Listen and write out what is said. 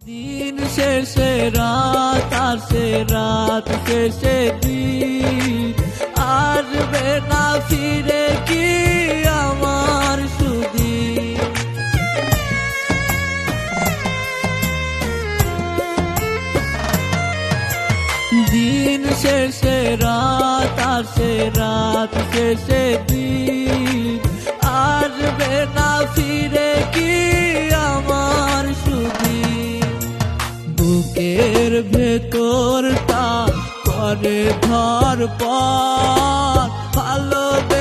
দিন শেষে রাত আসে, রাত শেষে দিন আসবে না ফিরে কি আমার সুদিন। দিন শেষে রাত আসে, রাত শেষে দিন আসবে না ফিরে কি আমার সুদিন। বুকের ভেতরটা করে ধরপড় ভালোবেসে